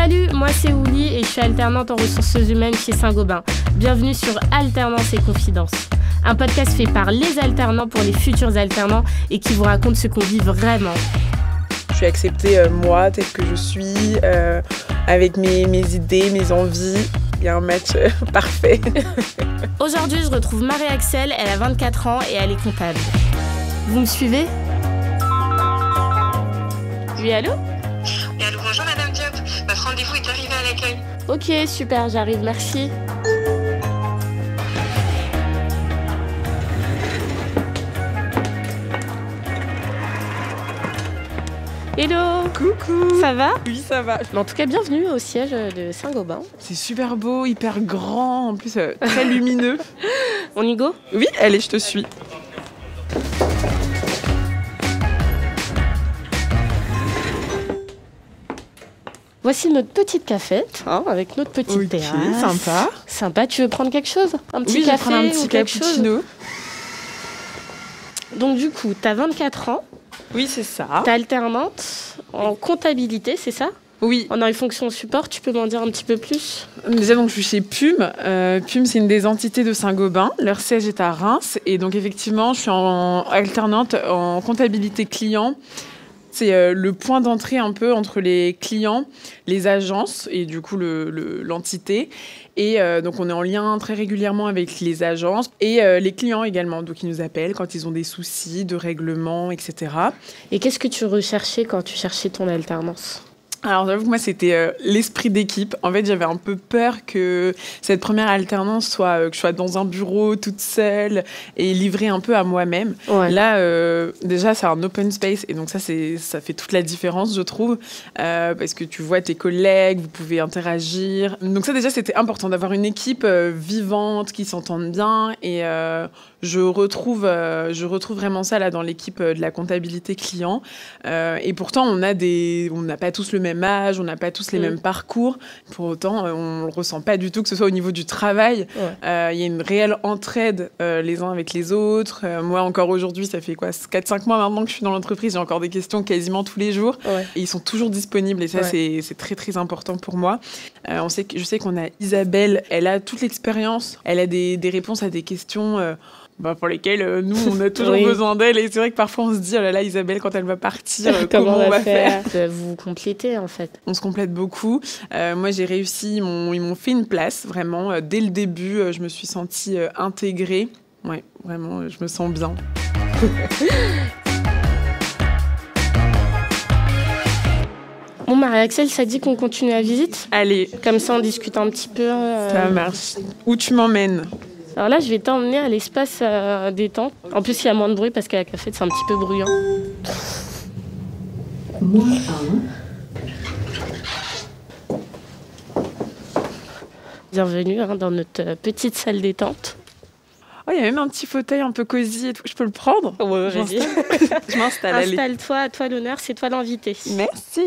Salut, moi c'est Ouli et je suis alternante en ressources humaines chez Saint-Gobain. Bienvenue sur Alternance et Confidences, un podcast fait par les alternants pour les futurs alternants et qui vous raconte ce qu'on vit vraiment. Je suis acceptée moi, telle que je suis, avec mes idées, mes envies. Il y a un match parfait. Aujourd'hui, je retrouve Marie-Axel, elle a 24 ans et elle est comptable. Vous me suivez ? Oui, allô ? Et allô, bonjour Madame Diop, votre rendez-vous est arrivé à l'accueil. Ok, super, j'arrive, merci. Hello. Coucou. Ça va ? Oui, ça va. Mais en tout cas, bienvenue au siège de Saint-Gobain. C'est super beau, hyper grand, en plus très lumineux. On y go ? Oui, allez, je te suis. Voici notre petite cafette, avec notre petite terrasse. Sympa. Sympa, tu veux prendre quelque chose ? Un petit Oui, café je vais prendre un petit ou quelque cappuccino. chose ? Donc du coup, t'as 24 ans, Oui, c'est ça. t'es alternante en comptabilité, c'est ça ? Oui. On a une fonction support, tu peux m'en dire un petit peu plus ? Déjà, donc, je suis chez PUM. PUM, c'est une des entités de Saint-Gobain. Leur siège est à Reims. Et donc, effectivement, je suis alternante en comptabilité client. C'est le point d'entrée un peu entre les clients, les agences et du coup l'entité. Et donc, on est en lien très régulièrement avec les agences et les clients également. Donc, ils nous appellent quand ils ont des soucis de règlement, etc. Et qu'est-ce que tu recherchais quand tu cherchais ton alternance ? Alors, j'avoue que moi, c'était l'esprit d'équipe. En fait, j'avais un peu peur que cette première alternance soit que je sois dans un bureau toute seule et livrée un peu à moi-même. Ouais. Là, déjà, c'est un open space et donc ça fait toute la différence, je trouve, parce que tu vois tes collègues, vous pouvez interagir. Donc ça, déjà, c'était important d'avoir une équipe vivante, qui s'entende bien et je retrouve vraiment ça là dans l'équipe de la comptabilité client. Et pourtant, on n'a pas tous le même âge, on n'a pas tous les mêmes parcours. Pour autant, on ne le ressent pas du tout, que ce soit au niveau du travail. Il y a une réelle entraide les uns avec les autres. Moi, encore aujourd'hui, ça fait 4-5 mois maintenant que je suis dans l'entreprise. J'ai encore des questions quasiment tous les jours. Ouais. Et ils sont toujours disponibles. Et ça, c'est très, très important pour moi. Je sais qu'on a Isabelle. Elle a toute l'expérience. Elle a des réponses à des questions... pour lesquelles nous, on a toujours besoin d'elle. Et c'est vrai que parfois, on se dit, oh là là, Isabelle, quand elle va partir, comment on va faire ? Vous complétez, en fait. On se complète beaucoup. Moi, j'ai réussi, ils m'ont fait une place, vraiment. Dès le début, je me suis sentie intégrée. Ouais, vraiment, je me sens bien. Bon, Marie-Axel, ça dit qu'on continue la visite ? Allez. Comme ça, on discute un petit peu. Ça marche. Où tu m'emmènes ? Alors là, je vais t'emmener à l'espace détente. En plus, il y a moins de bruit parce qu'à la cafette, c'est un petit peu bruyant. Bienvenue dans notre petite salle détente. Oh, il y a même un petit fauteuil un peu cosy et tout. Je peux le prendre ? Ouais, vas-y. Je m'installe. Installe-toi, à toi l'honneur, c'est toi l'invité. Merci.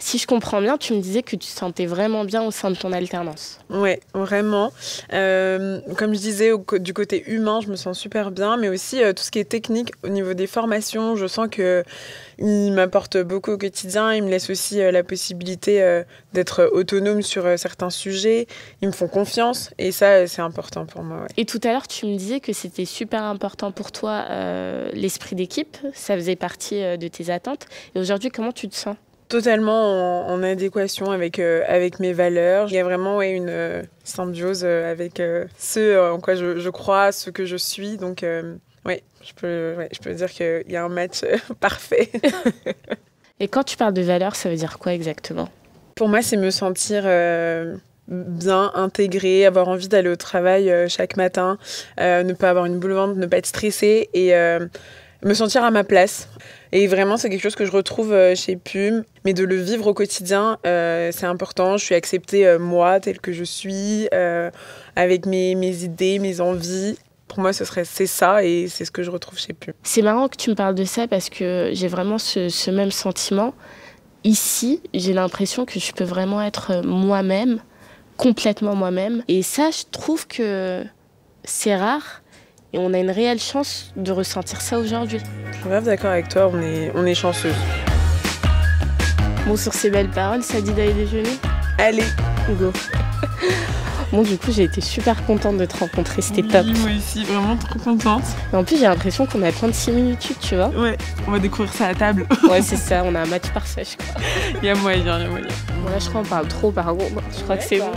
Si je comprends bien, tu me disais que tu te sentais vraiment bien au sein de ton alternance. Ouais, vraiment. Comme je disais, du côté humain, je me sens super bien, mais aussi tout ce qui est technique au niveau des formations, je sens qu'ils m'apportent beaucoup au quotidien. Ils me laissent aussi la possibilité d'être autonome sur certains sujets. Ils me font confiance et ça, c'est important pour moi. Ouais. Et tout à l'heure, tu me disais que c'était super important pour toi, l'esprit d'équipe. Ça faisait partie de tes attentes. Et aujourd'hui, comment tu te sens ? Totalement en adéquation avec mes valeurs. Il y a vraiment une symbiose avec ce en quoi je crois, ce que je suis. Donc, je peux dire qu'il y a un match parfait. Et quand tu parles de valeurs, ça veut dire quoi exactement ? Pour moi, c'est me sentir bien intégrée, avoir envie d'aller au travail chaque matin, ne pas avoir une boule au ventre, ne pas être stressée et me sentir à ma place. Et vraiment, c'est quelque chose que je retrouve chez PUM. Mais de le vivre au quotidien, c'est important. Je suis acceptée, moi, telle que je suis, avec mes idées, mes envies. Pour moi, c'est ça et c'est ce que je retrouve chez PUM. C'est marrant que tu me parles de ça parce que j'ai vraiment ce même sentiment. Ici, j'ai l'impression que je peux vraiment être moi-même, complètement moi-même. Et ça, je trouve que c'est rare. Et on a une réelle chance de ressentir ça aujourd'hui. Je suis grave d'accord avec toi, on est chanceuse. Bon, sur ces belles paroles, ça dit d'aller déjeuner ? Allez, Go. Bon, du coup, j'ai été super contente de te rencontrer, c'était top. Moi aussi, vraiment trop contente. Et en plus, j'ai l'impression qu'on a plein de similitudes, tu vois. Ouais, on va découvrir ça à table. Ouais, c'est ça, on a un match parfait, je crois. Il y a moyen, il y a moyen. Bon, là, je crois qu'on parle trop, par contre. Je crois que c'est bon.